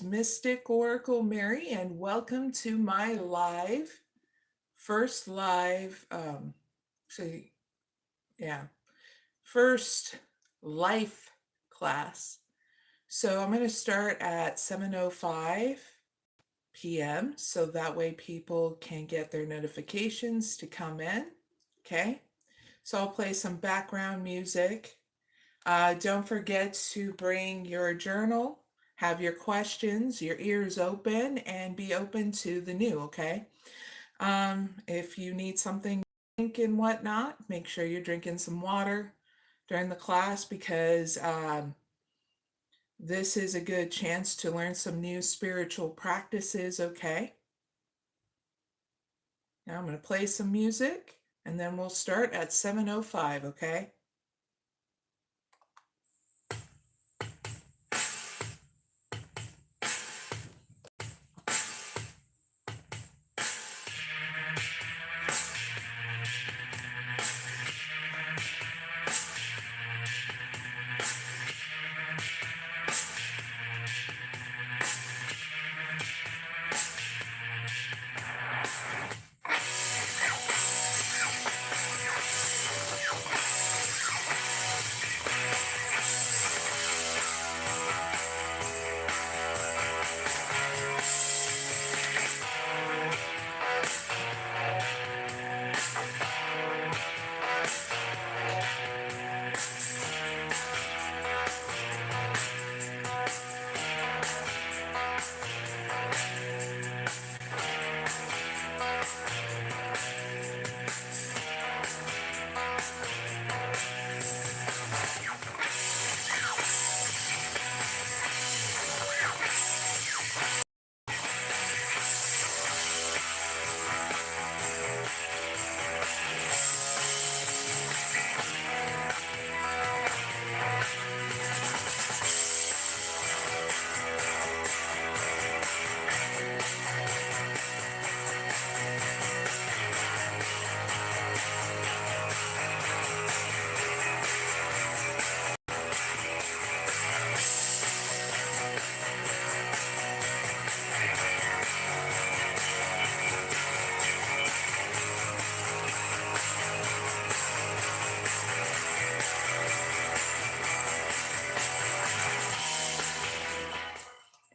Mystic Oracle Mary, and welcome to my first live, first life class. So I'm going to start at 7:05 p.m. so that way people can get their notifications to come in. Okay, so I'll play some background music. Don't forget to bring your journal, have your questions, your ears open, and be open to the new, okay? If you need something to drink and whatnot, make sure you're drinking some water during the class because this is a good chance to learn some new spiritual practices, okay? Now I'm going to play some music and then we'll start at 7:05, okay?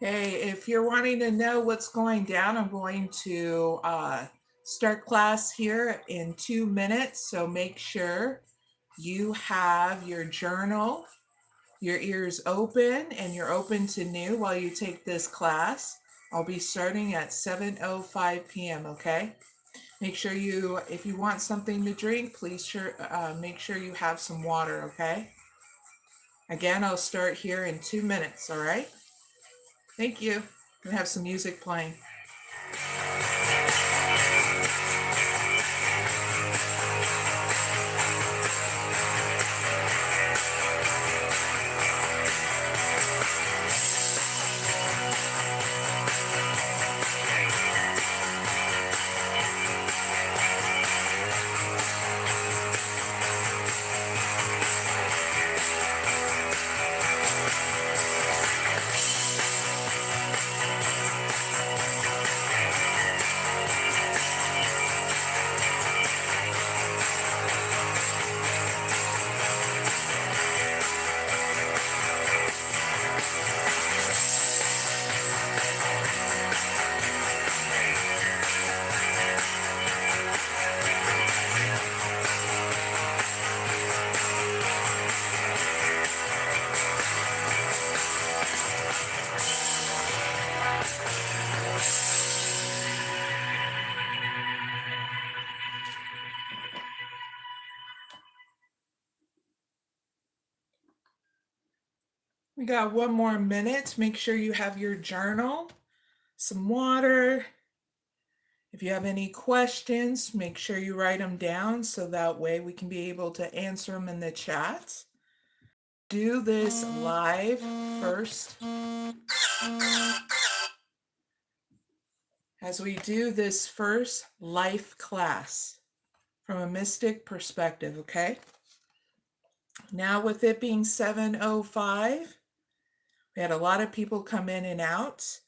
Hey, if you're wanting to know what's going down, I'm going to start class here in 2 minutes. So make sure you have your journal, your ears open, and you're open to new while you take this class. I'll be starting at 7:05 p.m., okay? Make sure if you want something to drink, please make sure you have some water, okay? Again, I'll start here in 2 minutes, all right? Thank you. I'm gonna have some music playing. We got 1 more minute. Make sure you have your journal, some water. If you have any questions, make sure you write them down so that way we can be able to answer them in the chat. Do this live first. As we do this first life class from a mystic perspective, okay? Now with it being 7:05, We had a lot of people come in and out.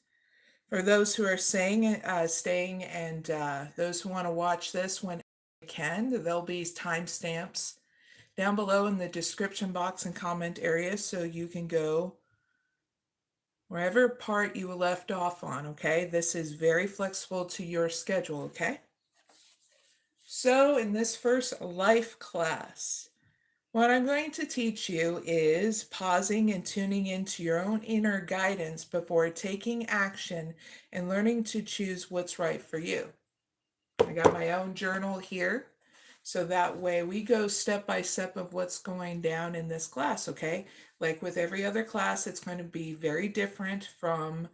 For those who are staying, and those who want to watch this when they can, there'll be timestamps down below in the description box and comment area so you can go wherever part you left off on, okay? This is very flexible to your schedule, okay? So in this first life class, what I'm going to teach you is pausing and tuning into your own inner guidance before taking action and learning to choose what's right for you. I got my own journal here, so that way we go step by step of what's going down in this class, okay? Like with every other class, it's going to be very different from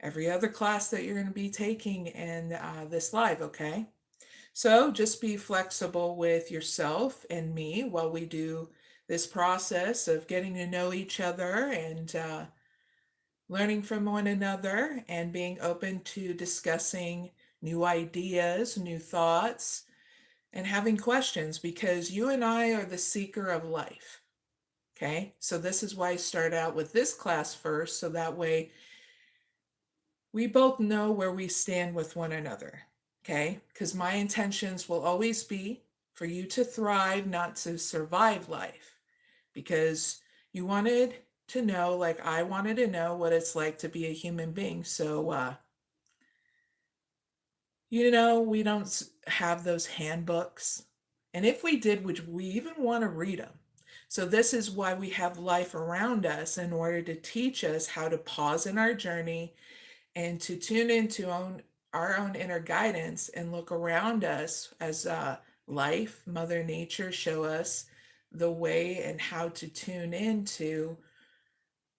every other class that you're going to be taking in this live, okay? So just be flexible with yourself and me while we do this process of getting to know each other and learning from one another and being open to discussing new ideas, new thoughts, and having questions, because you and I are the seeker of life. Okay, so this is why I start out with this class first, so that way we both know where we stand with one another. Okay, because my intentions will always be for you to thrive, not to survive life, because you wanted to know, like I wanted to know, what it's like to be a human being. So, we don't have those handbooks. And if we did, would we even want to read them? So, this is why we have life around us, in order to teach us how to pause in our journey and to tune into our own inner guidance and look around us as life, Mother Nature, show us the way and how to tune into.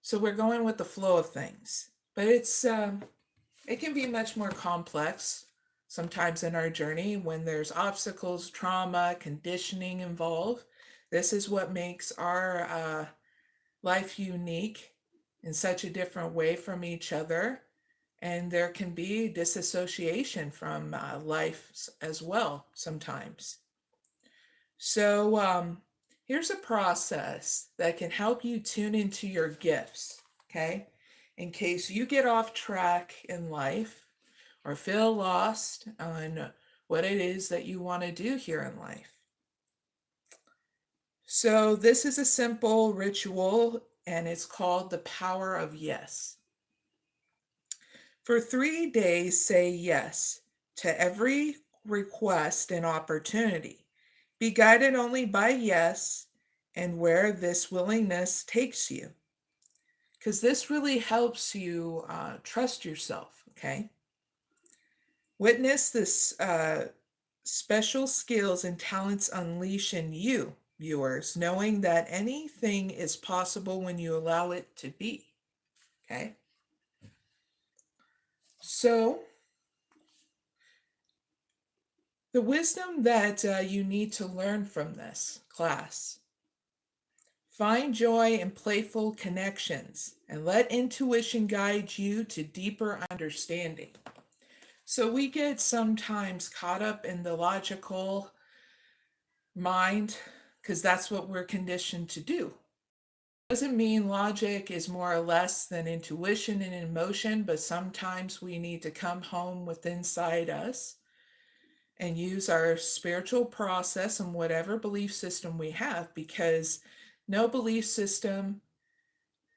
So we're going with the flow of things, but it can be much more complex sometimes in our journey when there's obstacles, trauma, conditioning involved. This is what makes our life unique in such a different way from each other. And there can be disassociation from life as well sometimes. So here's a process that can help you tune into your gifts, okay? In case you get off track in life or feel lost on what it is that you want to do here in life. So this is a simple ritual, and it's called the power of yes. For 3 days, say yes to every request and opportunity. Be guided only by yes and where this willingness takes you. Because this really helps you trust yourself, okay? Witness this special skills and talents unleash in you, viewers, knowing that anything is possible when you allow it to be, okay? So, the wisdom that you need to learn from this class: find joy in playful connections and let intuition guide you to deeper understanding. So we get sometimes caught up in the logical mind because that's what we're conditioned to do. Doesn't mean logic is more or less than intuition and emotion, but sometimes we need to come home with inside us and use our spiritual process and whatever belief system we have, because no belief system,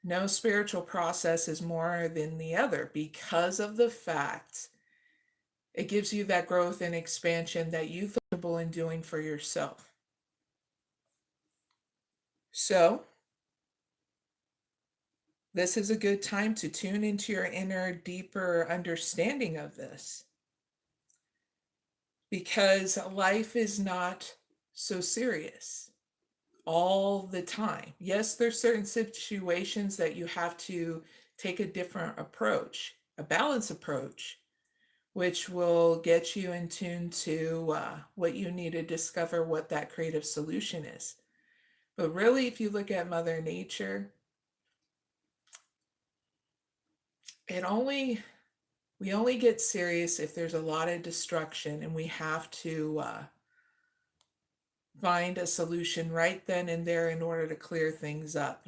no spiritual process is more than the other, because of the fact it gives you that growth and expansion that you feel comfortable in doing for yourself. So this is a good time to tune into your inner, deeper understanding of this, because life is not so serious all the time. Yes, there's certain situations that you have to take a different approach, a balanced approach, which will get you in tune to what you need to discover, what that creative solution is. But really, if you look at Mother Nature, we only get serious if there's a lot of destruction, and we have to find a solution right then and there in order to clear things up,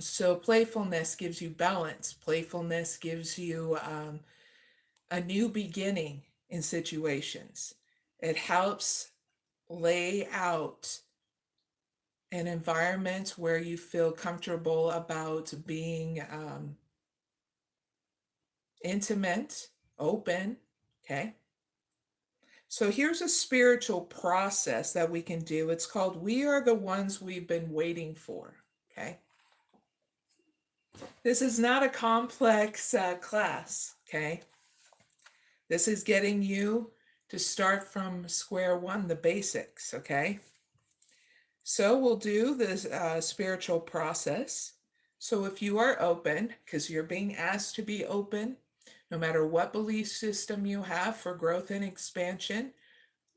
So playfulness gives you balance. Playfulness gives you a new beginning in situations. It helps lay out an environment where you feel comfortable about being intimate, open, okay? So here's a spiritual process that we can do. It's called We Are the Ones We've Been Waiting For, okay? This is not a complex class, okay? This is getting you to start from square one, the basics, okay? So we'll do this spiritual process. So if you are open, because you're being asked to be open, no matter what belief system you have for growth and expansion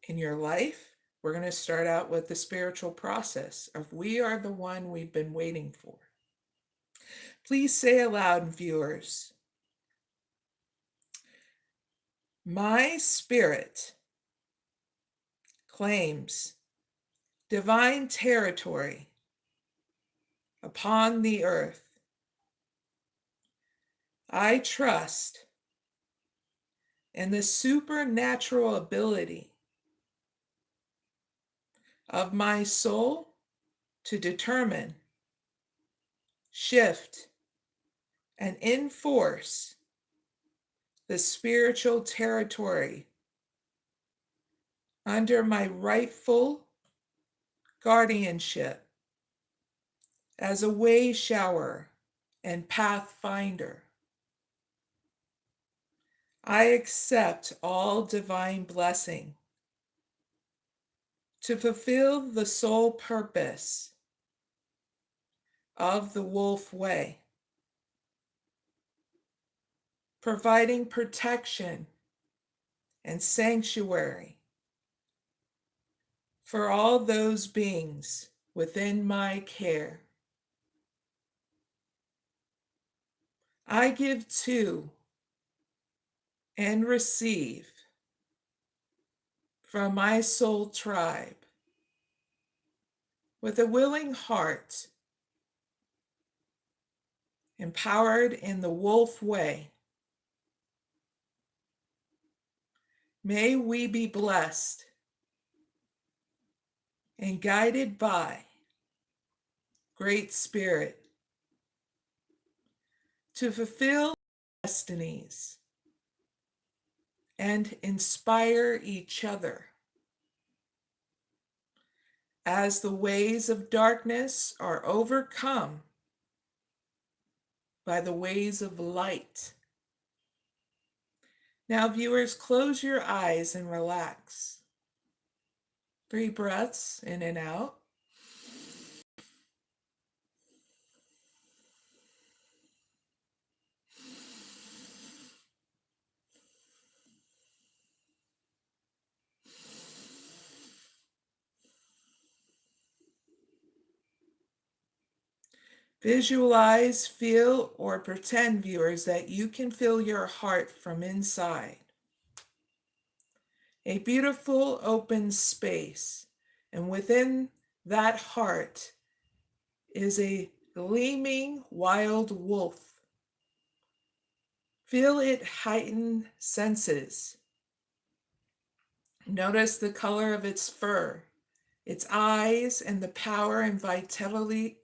in your life, we're going to start out with the spiritual process of We Are the One We've Been Waiting For. Please say aloud, viewers, my spirit claims divine territory upon the earth. I trust in the supernatural ability of my soul to determine, shift, and enforce the spiritual territory under my rightful guardianship as a way shower and pathfinder. I accept all divine blessing to fulfill the sole purpose of the wolf way, providing protection and sanctuary for all those beings within my care. I give to and receive from my soul tribe with a willing heart, empowered in the wolf way. May we be blessed and guided by Great Spirit to fulfill destinies and inspire each other as the ways of darkness are overcome by the ways of light. Now, viewers, close your eyes and relax. 3 breaths in and out. Visualize, feel, or pretend, viewers, that you can feel your heart from inside. A beautiful open space, and within that heart is a gleaming wild wolf. Feel it heighten senses. Notice the color of its fur, its eyes, and the power and vitality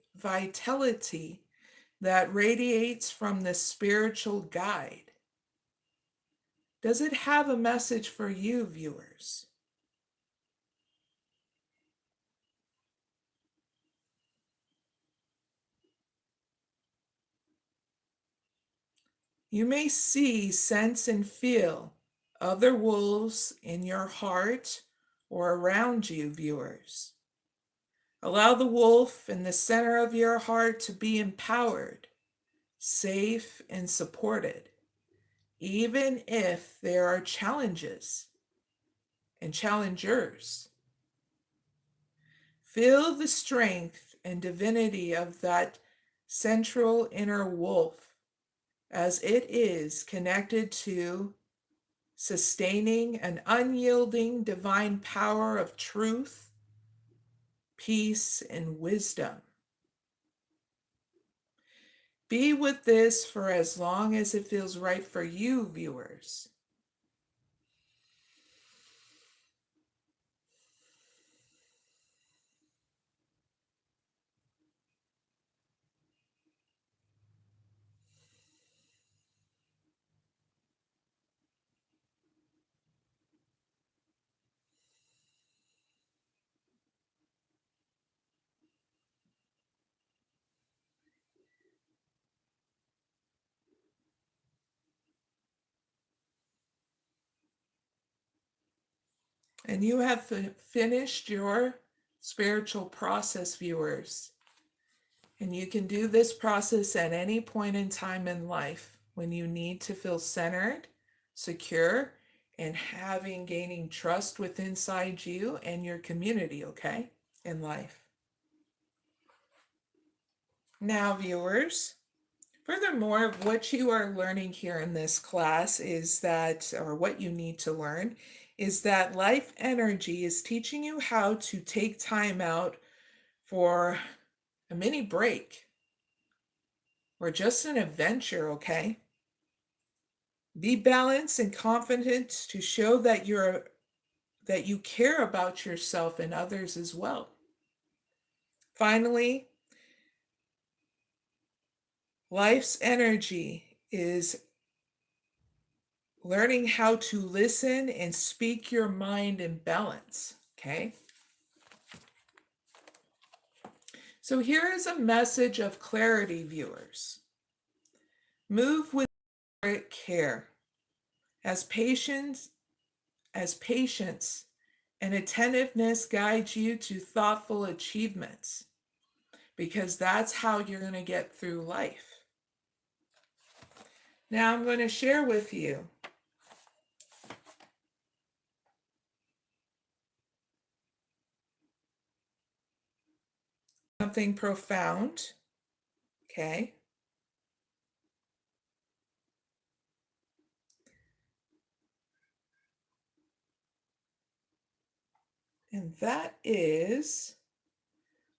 that radiates from the spiritual guide. Does it have a message for you, viewers? You may see, sense, and feel other wolves in your heart or around you, viewers. Allow the wolf in the center of your heart to be empowered, safe, and supported, even if there are challenges and challengers. Feel the strength and divinity of that central inner wolf as it is connected to sustaining an unyielding divine power of truth, peace, and wisdom. Be with this for as long as it feels right for you, viewers. And you have finished your spiritual process, viewers. And you can do this process at any point in time in life when you need to feel centered, secure, and gaining trust with inside you and your community, okay, in life. Now, viewers, furthermore, what you are learning here in this class is that, or what you need to learn, is that life energy is teaching you how to take time out for a mini break or just an adventure, okay? Be balanced and confident to show that you care about yourself and others as well. Finally, life's energy is learning how to listen and speak your mind in balance, okay? So here is a message of clarity, viewers. Move with care as patience and attentiveness guide you to thoughtful achievements, because that's how you're going to get through life. Now I'm going to share with you something profound, okay? And that is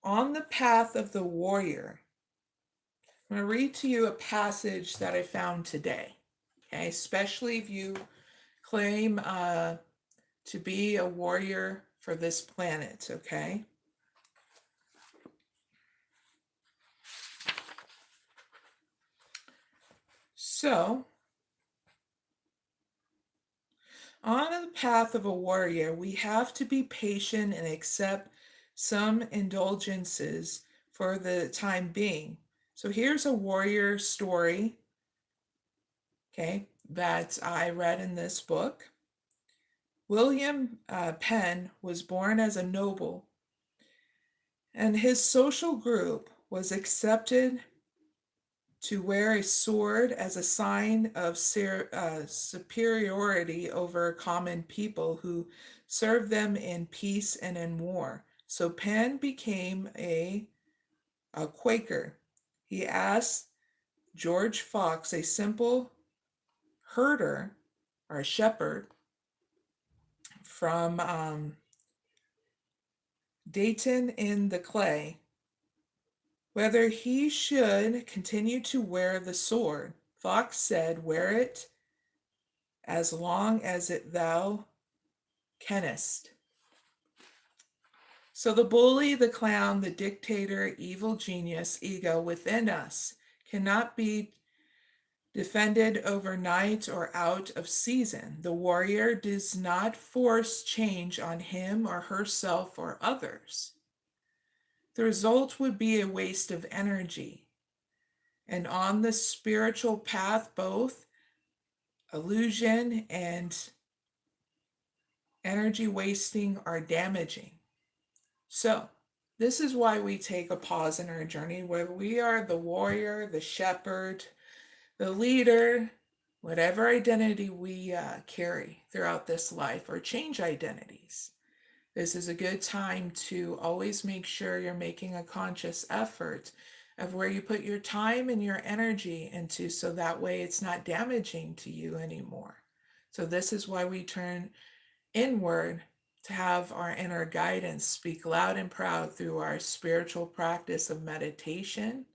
on the path of the warrior. I'm going to read to you a passage that I found today, okay? Especially if you claim to be a warrior for this planet, okay? So, on the path of a warrior, we have to be patient and accept some indulgences for the time being. So here's a warrior story, okay, that I read in this book. William Penn was born as a noble, and his social group was accepted to wear a sword as a sign of superiority over common people who served them in peace and in war. So Penn became a Quaker. He asked George Fox, a simple herder or a shepherd from Dayton in the Clay, whether he should continue to wear the sword. Fox said, "Wear it as long as thou canst." So the bully, the clown, the dictator, evil genius, ego within us cannot be defended overnight or out of season. The warrior does not force change on him or herself or others. The result would be a waste of energy. And on the spiritual path, both illusion and energy wasting are damaging. So, this is why we take a pause in our journey, where we are the warrior, the shepherd, the leader, whatever identity we carry throughout this life, or change identities. This is a good time to always make sure you're making a conscious effort of where you put your time and your energy into, so that way it's not damaging to you anymore. So this is why we turn inward to have our inner guidance speak loud and proud through our spiritual practice of meditation,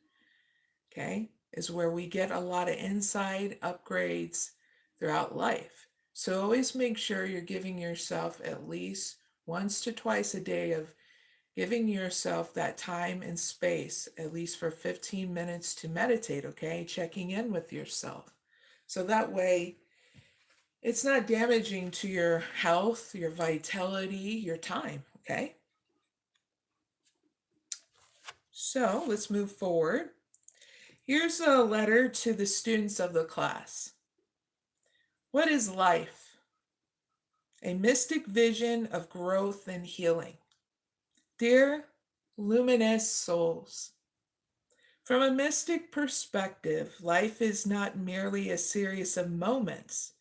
okay? is where we get a lot of inside upgrades throughout life. So always make sure you're giving yourself at least once to twice a day of giving yourself that time and space, at least for 15 minutes to meditate, okay? Checking in with yourself. So that way, it's not damaging to your health, your vitality, your time, okay? So let's move forward. Here's a letter to the students of the class. What is life? A mystic vision of growth and healing. Dear luminous souls, from a mystic perspective, life is not merely a series of moments,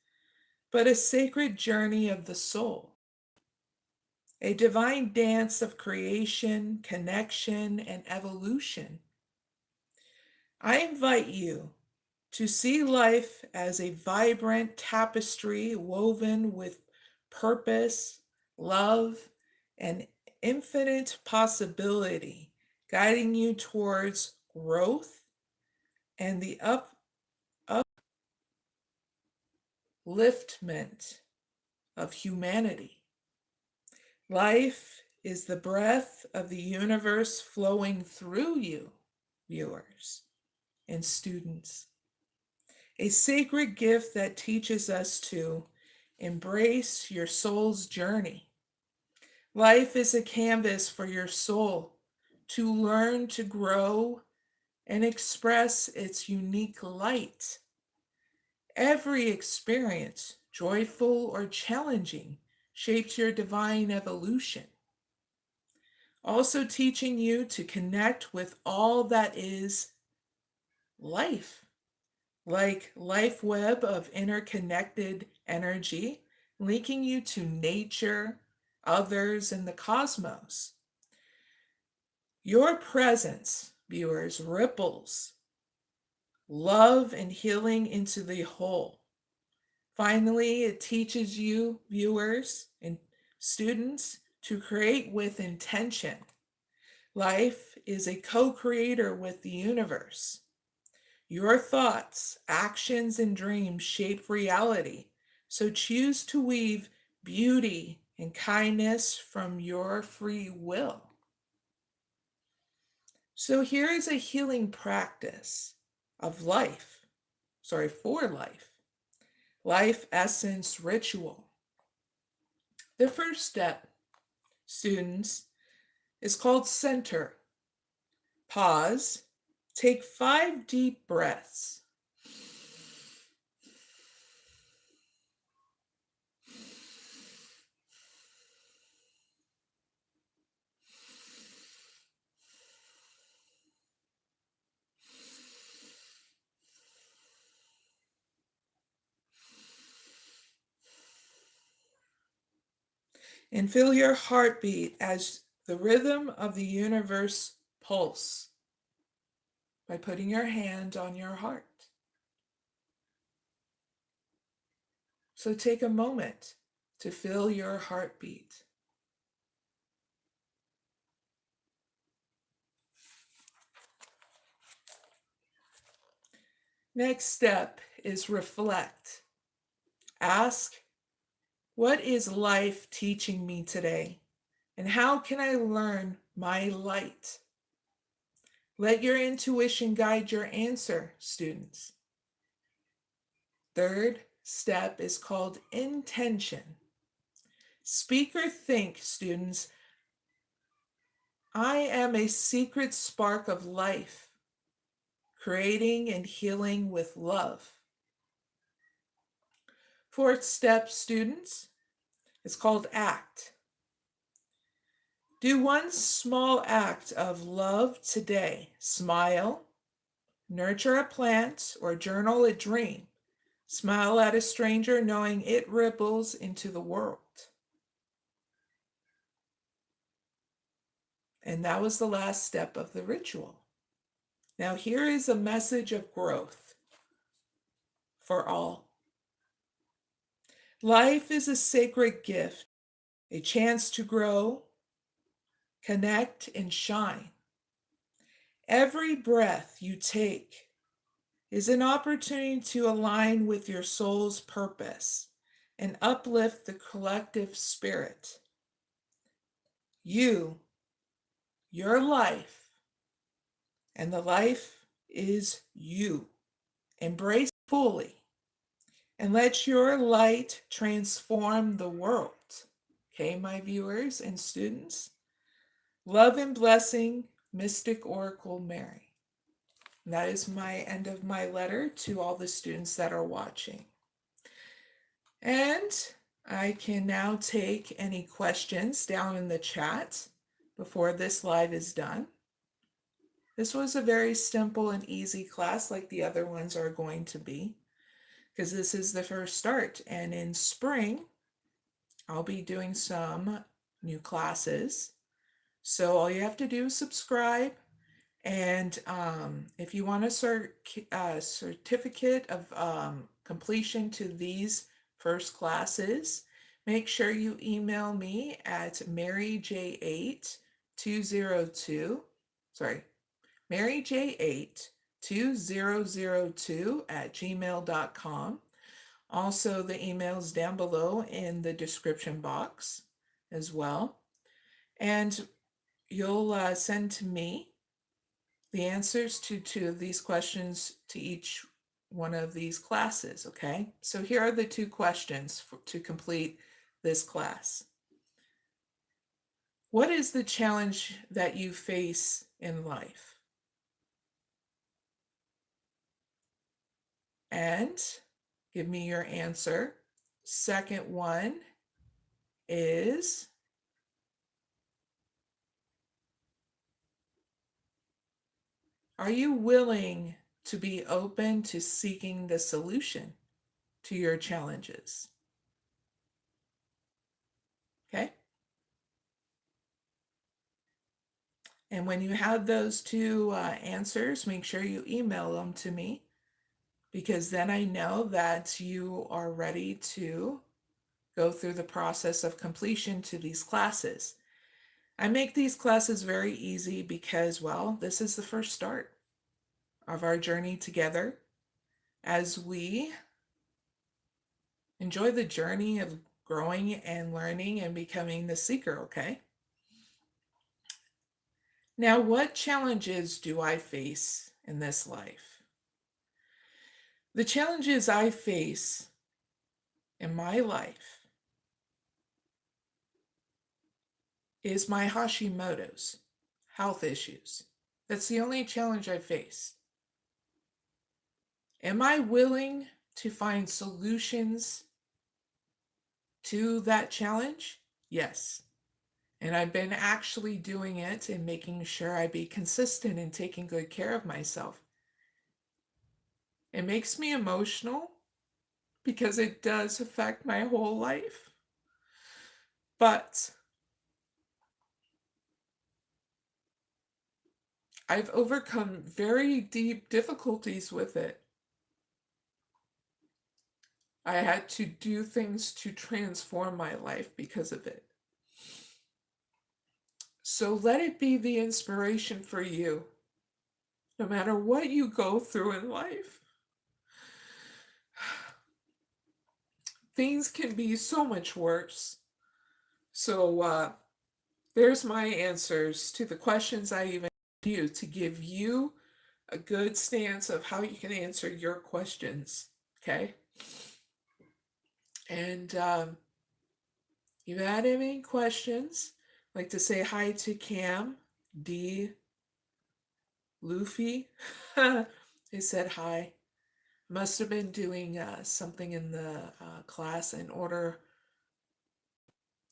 but a sacred journey of the soul, a divine dance of creation, connection, and evolution. I invite you to see life as a vibrant tapestry woven with purpose, love, and infinite possibility, guiding you towards growth and the upliftment of humanity. Life is the breath of the universe flowing through you, viewers and students. A sacred gift that teaches us to embrace your soul's journey. Life is a canvas for your soul to learn to grow and express its unique light. Every experience, joyful or challenging, shapes your divine evolution. Also teaching you to connect with all that is life, like life web of interconnected energy, linking you to nature, others, and the cosmos. Your presence, viewers, ripples love and healing into the whole. Finally, it teaches you, viewers and students, to create with intention. Life is a co-creator with the universe. Your thoughts, actions, and dreams shape reality, so choose to weave beauty and kindness from your free will. So here is a healing practice of life, for life. Life essence ritual. The first step, students, is called center. Pause. Take 5 deep breaths. And feel your heartbeat as the rhythm of the universe pulse by putting your hand on your heart. So take a moment to feel your heartbeat. Next step is reflect. Ask, what is life teaching me today? And how can I learn my light? Let your intuition guide your answer, students. Third step is called intention. Speak or think, students, I am a secret spark of life, creating and healing with love. Fourth step, students, is called act. Do one small act of love today. Smile, nurture a plant, or journal a dream. Smile at a stranger knowing it ripples into the world. And that was the last step of the ritual. Now here is a message of growth for all. Life is a sacred gift, a chance to grow, connect, and shine. Every breath you take is an opportunity to align with your soul's purpose and uplift the collective spirit. You, your life, and the life is you. Embrace fully and let your light transform the world. Okay, my viewers and students. Love and blessing, Mystic Oracle Mary. And that is my end of my letter to all the students that are watching. And I can now take any questions down in the chat before this live is done. This was a very simple and easy class like the other ones are going to be, because this is the first start. And in spring, I'll be doing some new classes. So all you have to do is subscribe. And if you want a certificate of completion to these first classes, make sure you email me at maryj82002, maryj82002 @gmail.com. Also, the email's down below in the description box as well. And you'll send to me the answers to 2 of these questions to each one of these classes, okay? So here are the 2 questions to complete this class. What is the challenge that you face in life? And give me your answer. Second one is, are you willing to be open to seeking the solution to your challenges? Okay? And when you have those 2 answers, make sure you email them to me, because then I know that you are ready to go through the process of completion to these classes. I make these classes very easy because, well, this is the first start of our journey together as we enjoy the journey of growing and learning and becoming the seeker, okay? Now, what challenges do I face in this life? The challenges I face in my life is my Hashimoto's health issues. That's the only challenge I face. Am I willing to find solutions to that challenge? Yes. And I've been actually doing it and making sure I be consistent in taking good care of myself. It makes me emotional because it does affect my whole life. But I've overcome very deep difficulties with it. I had to do things to transform my life because of it. So let it be the inspiration for you, no matter what you go through in life. Things can be so much worse. So there's my answers to the questions I even you to give you a good stance of how you can answer your questions, okay? And you had any questions, I'd like to say hi to Cam, D, Luffy. They said hi. Must have been doing something in the class in order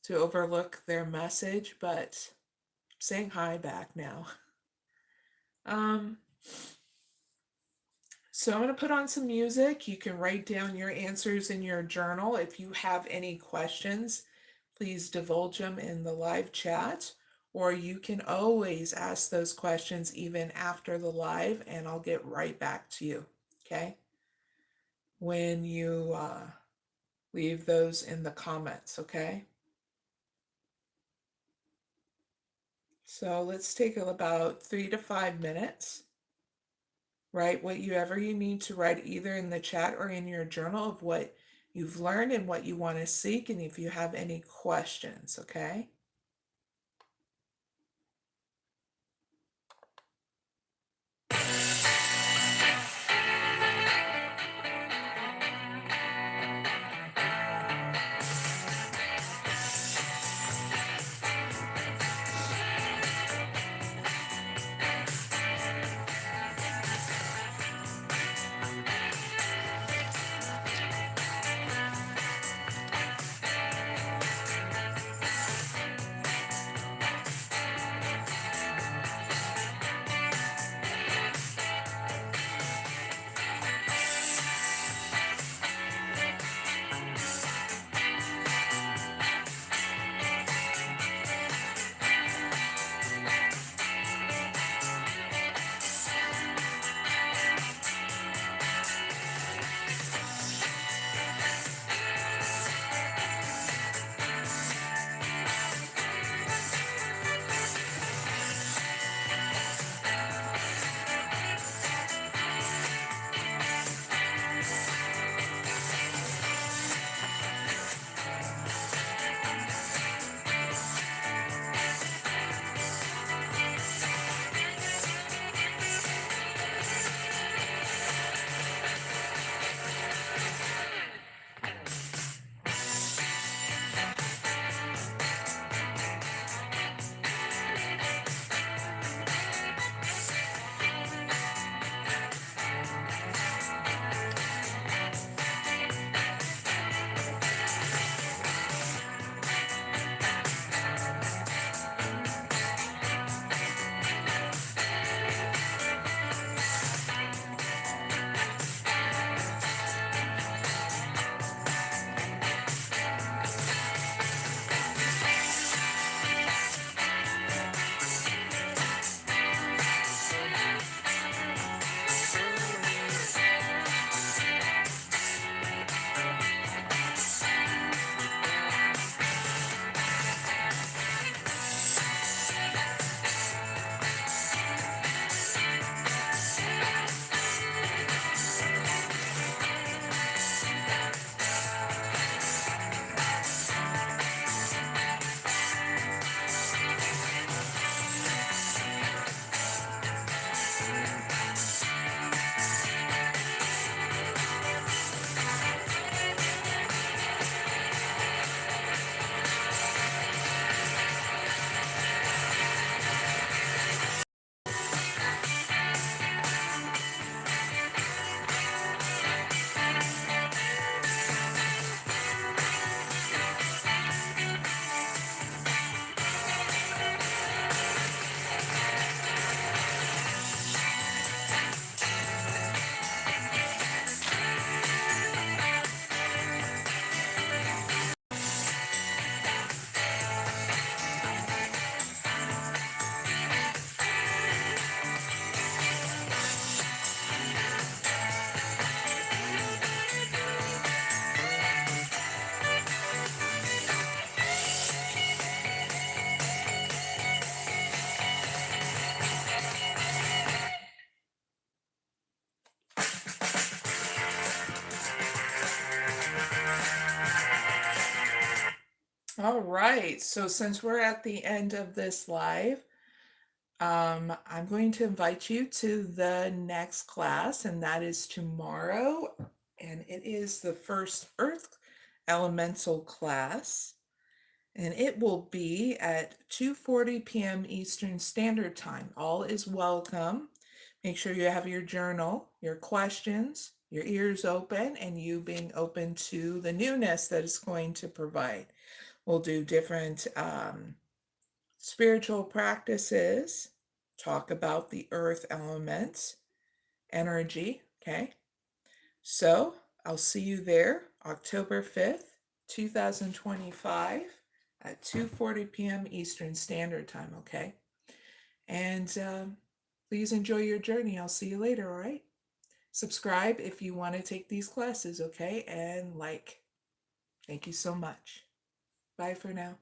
to overlook their message, but I'm saying hi back now. So I'm going to put on some music. You can write down your answers in your journal. If you have any questions, please divulge them in the live chat, or you can always ask those questions even after the live, and I'll get right back to you, okay? When you leave those in the comments, okay? So let's take about 3 to 5 minutes. Write whatever you need to write, either in the chat or in your journal, of what you've learned and what you want to seek, and if you have any questions, okay? All right, so since we're at the end of this live, I'm going to invite you to the next class, and that is tomorrow, and it is the first Earth Elemental class, and it will be at 2:40 p.m. Eastern Standard Time. All is welcome. Make sure you have your journal, your questions, your ears open, and you being open to the newness that it's going to provide. We'll do different spiritual practices, talk about the earth elements, energy, okay? So I'll see you there October 5th, 2025 at 2:40 p.m. Eastern Standard Time, okay? And please enjoy your journey. I'll see you later, all right? Subscribe if you want to take these classes, okay? And like. Thank you so much. Bye for now.